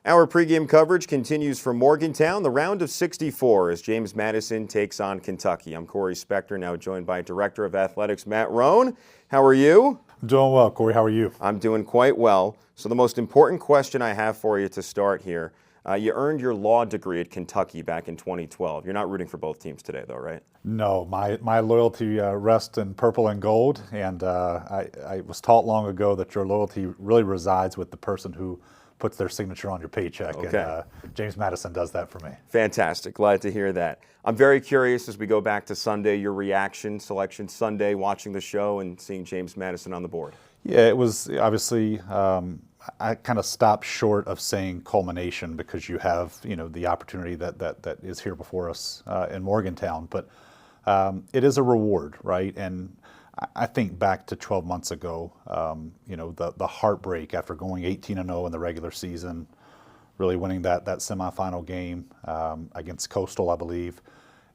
Our pregame coverage continues from Morgantown, the round of 64 as James Madison takes on Kentucky. I'm Corey Spector, now joined by Director of Athletics Matt Roan. How are you? I'm doing well, Corey. How are you? I'm doing quite well. So the most important question I have for you to start here, you earned your law degree at Kentucky back in 2012. You're not rooting for both teams today though, right? No, my loyalty rests in purple and gold, and I was taught long ago that your loyalty really resides with the person who puts their signature on your paycheck, okay. And James Madison does that for me. Fantastic. Glad to hear that. I'm very curious as we go back to Sunday, your reaction, Selection Sunday, watching the show and seeing James Madison on the board. Yeah, it was obviously, I kind of stopped short of saying culmination because you have, the opportunity that is here before us in Morgantown, but it is a reward, right? And I think back to 12 months ago, the heartbreak after going 18-0 in the regular season, really winning that semifinal game against Coastal, I believe,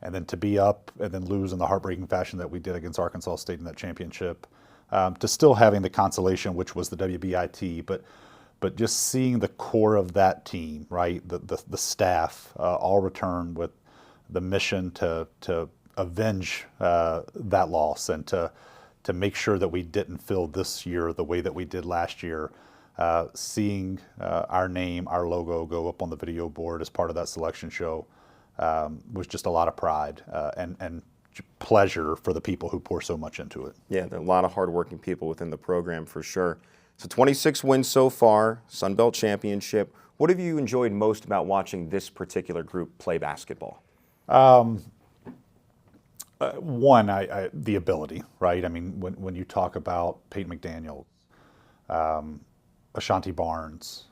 and then to be up and then lose in the heartbreaking fashion that we did against Arkansas State in that championship, to still having the consolation, which was the WBIT, but just seeing the core of that team, right, the staff all return with the mission to avenge that loss and to make sure that we didn't fill this year the way that we did last year. Seeing our name, our logo go up on the video board as part of that selection show was just a lot of pride and pleasure for the people who pour so much into it. Yeah, there are a lot of hardworking people within the program for sure. So 26 wins so far, Sun Belt Championship. What have you enjoyed most about watching this particular group play basketball? One, the ability, right? I mean, when you talk about Peyton McDaniel, Ashanti Barnes,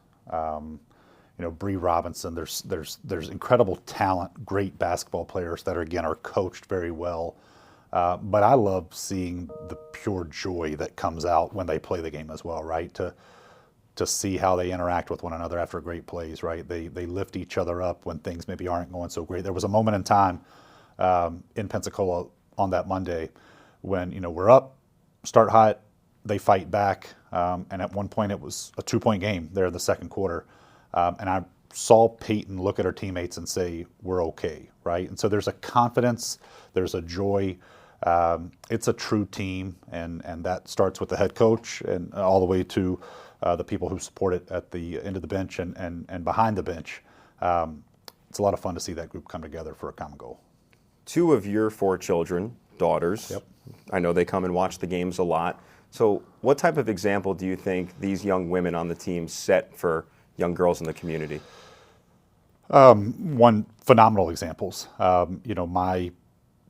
Bree Robinson, there's incredible talent, great basketball players that are coached very well. But I love seeing the pure joy that comes out when they play the game as well, right? To see how they interact with one another after great plays, right? They lift each other up when things maybe aren't going so great. There was a moment in time in Pensacola on that Monday when, we're up, start hot, they fight back, and at one point it was a 2-point game there in the second quarter. And I saw Peyton look at her teammates and say, we're okay, right? And so there's a confidence, there's a joy. It's a true team, and that starts with the head coach and all the way to the people who support it at the end of the bench and behind the bench. It's a lot of fun to see that group come together for a common goal. 2 of your 4 children, daughters, Yep. I know they come and watch the games a lot. So what type of example do you think these young women on the team set for young girls in the community? One, phenomenal examples. My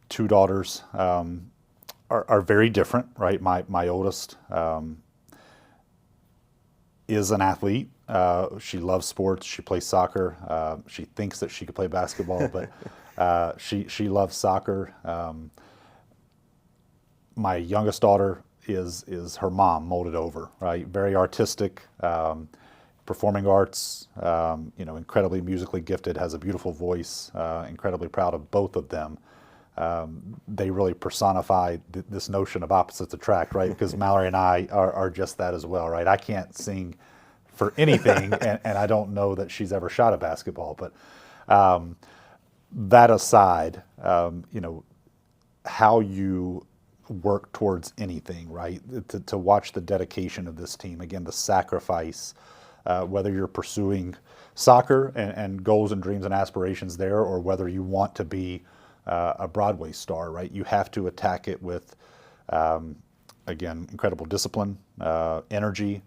2 daughters are very different, right? My oldest is an athlete. She loves sports. She plays soccer. She thinks that she could play basketball, but she loves soccer. My youngest daughter is her mom molded over, right? Very artistic, performing arts, incredibly musically gifted, has a beautiful voice, incredibly proud of both of them. They really personify this notion of opposites attract, right? Because Mallory and I are just that as well, right? I can't sing for anything, and I don't know that she's ever shot a basketball. But that aside, how you work towards anything, right? To watch the dedication of this team, again, the sacrifice, whether you're pursuing soccer and goals and dreams and aspirations there, or whether you want to be a Broadway star, right? You have to attack it with, again, incredible discipline, energy.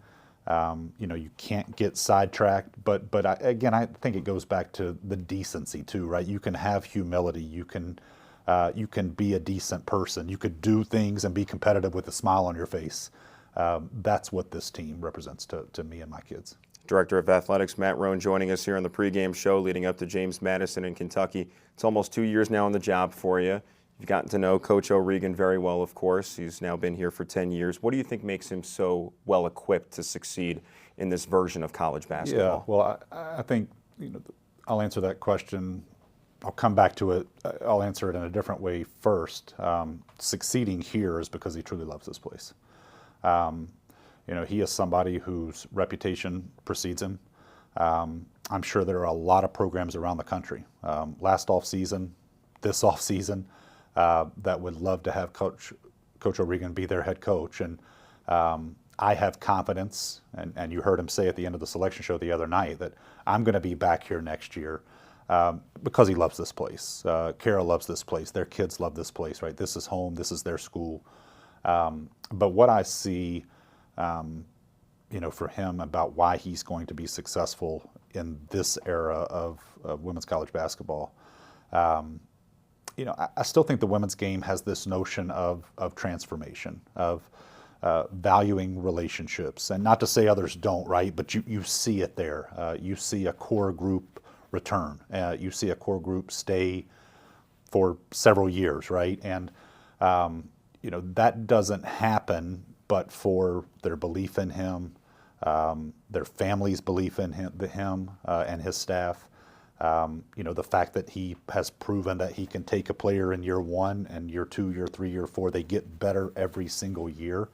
You can't get sidetracked, but I think it goes back to the decency too, right? You can have humility. You can be a decent person. You could do things and be competitive with a smile on your face. That's what this team represents to me and my kids. Director of Athletics Matt Roan joining us here on the pregame show leading up to James Madison in Kentucky. It's almost 2 years now on the job for you. You've gotten to know Coach O'Regan very well, of course. He's now been here for 10 years. What do you think makes him so well equipped to succeed in this version of college basketball? Yeah, well, I think I'll answer that question. I'll come back to it. I'll answer it in a different way first. Succeeding here is because he truly loves this place. He is somebody whose reputation precedes him. I'm sure there are a lot of programs around the country, last off season, this off season, that would love to have Coach O'Regan be their head coach. And I have confidence, and you heard him say at the end of the selection show the other night, that I'm going to be back here next year because he loves this place. Kara loves this place. Their kids love this place, right? This is home. This is their school. But what I see, for him about why he's going to be successful in this era of women's college basketball, I still think the women's game has this notion of transformation, of valuing relationships. And not to say others don't, right? But you see it there. You see a core group return. You see a core group stay for several years, right? And, that doesn't happen but for their belief in him, their family's belief in him and his staff. The fact that he has proven that he can take a player in year 1 and year 2, year 3, year 4, they get better every single year.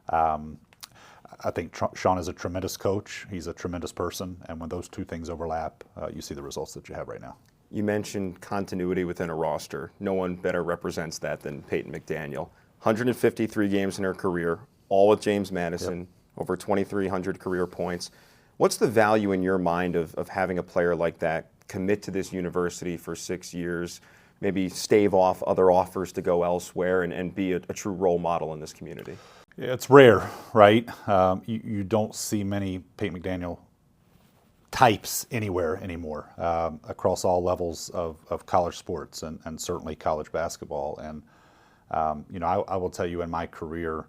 I think Sean is a tremendous coach. He's a tremendous person. And when those two things overlap, you see the results that you have right now. You mentioned continuity within a roster. No one better represents that than Peyton McDaniel. 153 games in her career, all with James Madison, yep. Over 2,300 career points. What's the value in your mind of having a player like that commit to this university for 6 years, maybe stave off other offers to go elsewhere and be a true role model in this community? It's rare, right? You don't see many Peyton McDaniel types anywhere anymore, across all levels of college sports and certainly college basketball. And, I will tell you in my career,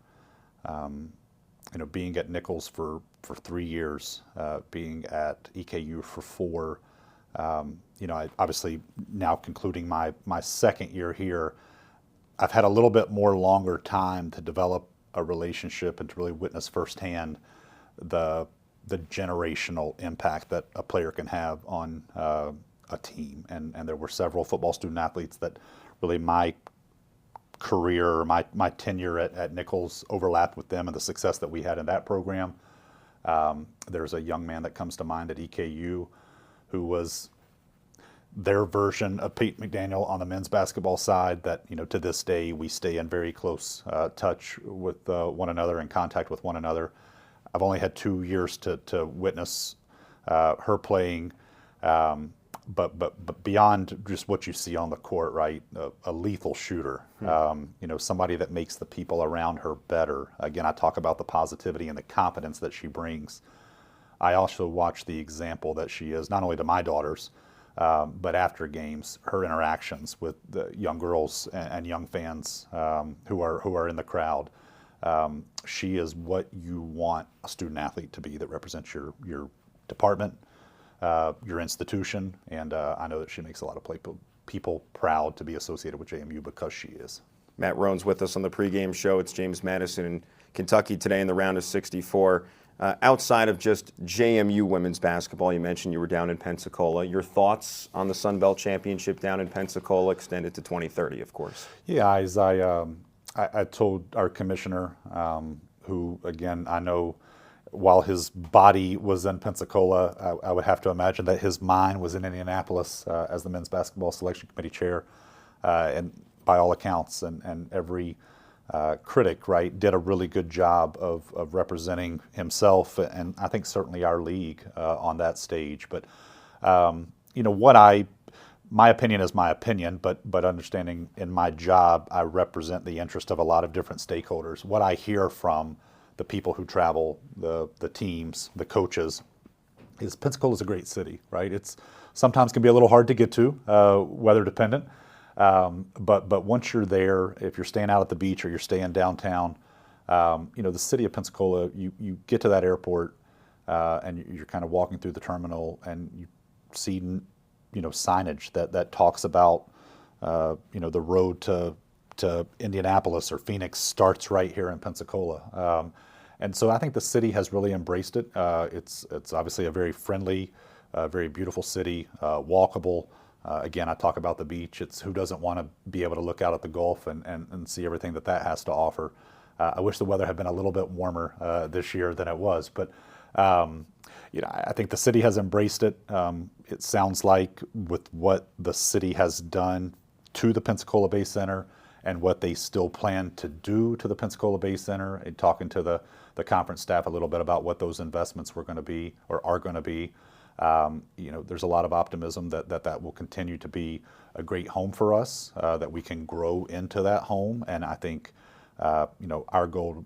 being at Nichols for 3 years, being at EKU for 4, I obviously now concluding my second year here, I've had a little bit more longer time to develop a relationship and to really witness firsthand the generational impact that a player can have on a team. And there were several football student athletes that really my career or my tenure at Nichols overlapped with them and the success that we had in that program. There's a young man that comes to mind at EKU who was their version of Pete McDaniel on the men's basketball side that, to this day we stay in very close touch with one another and contact with one another. I've only had 2 years to witness her playing, but beyond just what you see on the court, right? A lethal shooter, somebody that makes the people around her better. Again, I talk about the positivity and the confidence that she brings. I also watch the example that she is, not only to my daughters, but after games, her interactions with the young girls and young fans who are in the crowd. She is what you want a student athlete to be that represents your department, your institution, and I know that she makes a lot of people proud to be associated with JMU because she is. Matt Roan's with us on the pregame show. It's James Madison in Kentucky today in the round of 64. Outside of just JMU women's basketball, you mentioned you were down in Pensacola. Your thoughts on the Sun Belt Championship down in Pensacola, extended to 2030, of course? Yeah, as I told our commissioner, who, again, I know while his body was in Pensacola, I would have to imagine that his mind was in Indianapolis as the men's basketball selection committee chair, and by all accounts, and every critic, right, did a really good job of representing himself and I think certainly our league on that stage. But my opinion is my opinion, but understanding in my job I represent the interest of a lot of different stakeholders. What I hear from the people who travel, the teams, the coaches, is Pensacola is a great city, right? It's sometimes can be a little hard to get to, weather dependent. But once you're there, if you're staying out at the beach or you're staying downtown, the city of Pensacola, you get to that airport and you're kind of walking through the terminal and you see signage that talks about the road to Indianapolis or Phoenix starts right here in Pensacola. And so I think the city has really embraced it. It's obviously a very friendly, very beautiful city, walkable. Again, I talk about the beach. It's who doesn't want to be able to look out at the Gulf and see everything that has to offer. I wish the weather had been a little bit warmer this year than it was, but I think the city has embraced it. It sounds like with what the city has done to the Pensacola Bay Center and what they still plan to do to the Pensacola Bay Center, and talking to the conference staff a little bit about what those investments were going to be or are going to be. There's a lot of optimism that will continue to be a great home for us, that we can grow into that home. And I think, our goal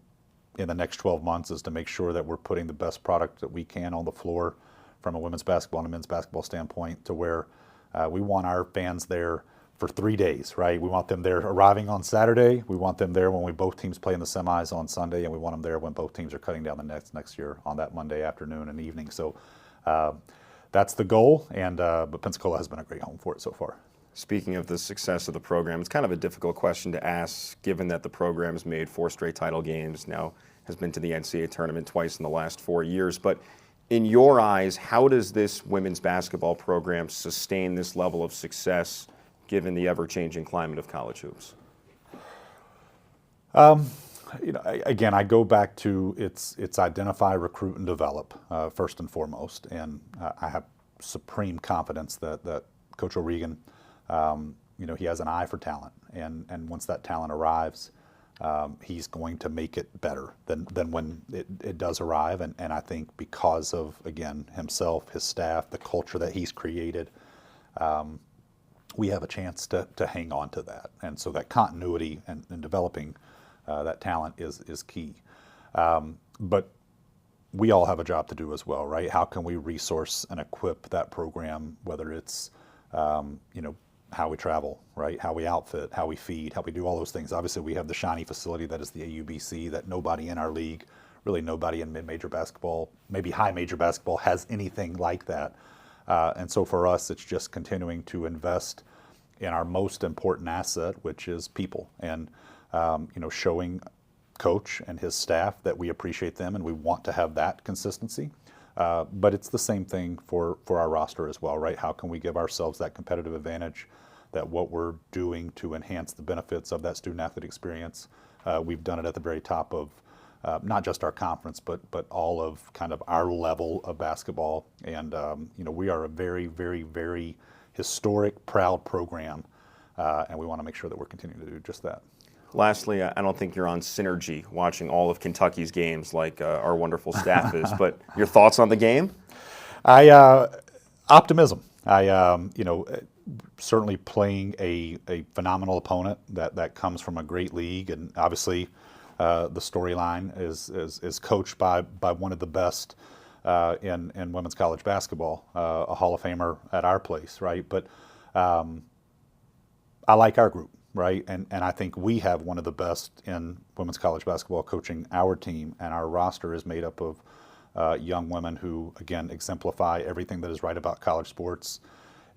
in the next 12 months is to make sure that we're putting the best product that we can on the floor from a women's basketball and a men's basketball standpoint, to where we want our fans there for 3 days, right? We want them there arriving on Saturday. We want them there when both teams play in the semis on Sunday, and we want them there when both teams are cutting down the nets next year on that Monday afternoon and evening. So that's the goal, but Pensacola has been a great home for it so far. Speaking of the success of the program, it's kind of a difficult question to ask, given that the program's made 4 straight title games, now has been to the NCAA tournament twice in the last 4 years. But in your eyes, how does this women's basketball program sustain this level of success, given the ever-changing climate of college hoops? Again, I go back to it's identify, recruit, and develop first and foremost. And I have supreme confidence that Coach O'Regan, he has an eye for talent, and once that talent arrives, he's going to make it better than when it does arrive. And I think because of, again, himself, his staff, the culture that he's created, we have a chance to hang on to that. And so that continuity and developing that talent is key. But we all have a job to do as well, right? How can we resource and equip that program, whether it's, how we travel, right? How we outfit, how we feed, how we do all those things. Obviously, we have the shiny facility that is the AUBC that nobody in our league, really nobody in mid-major basketball, maybe high major basketball, has anything like that. And so for us, it's just continuing to invest in our most important asset, which is people, and showing Coach and his staff that we appreciate them and we want to have that consistency. But it's the same thing for our roster as well, right? How can we give ourselves that competitive advantage, that what we're doing to enhance the benefits of that student-athlete experience, we've done it at the very top of not just our conference, but all of kind of our level of basketball. And, we are a very, very, very historic, proud program, and we want to make sure that we're continuing to do just that. Lastly, I don't think you're on Synergy watching all of Kentucky's games like our wonderful staff is, but your thoughts on the game? Optimism. Certainly playing a phenomenal opponent that comes from a great league, and obviously the storyline is coached by one of the best in women's college basketball, a Hall of Famer at our place, right? But I like our group, right? And I think we have one of the best in women's college basketball coaching our team, and our roster is made up of young women who, again, exemplify everything that is right about college sports.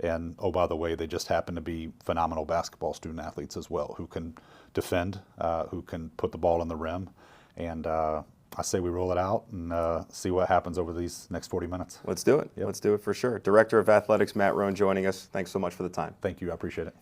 And, oh, by the way, they just happen to be phenomenal basketball student athletes as well, who can defend, who can put the ball in the rim. And I say we roll it out and see what happens over these next 40 minutes. Let's do it. Yep. Let's do it for sure. Director of Athletics, Matt Roan, joining us. Thanks so much for the time. Thank you. I appreciate it.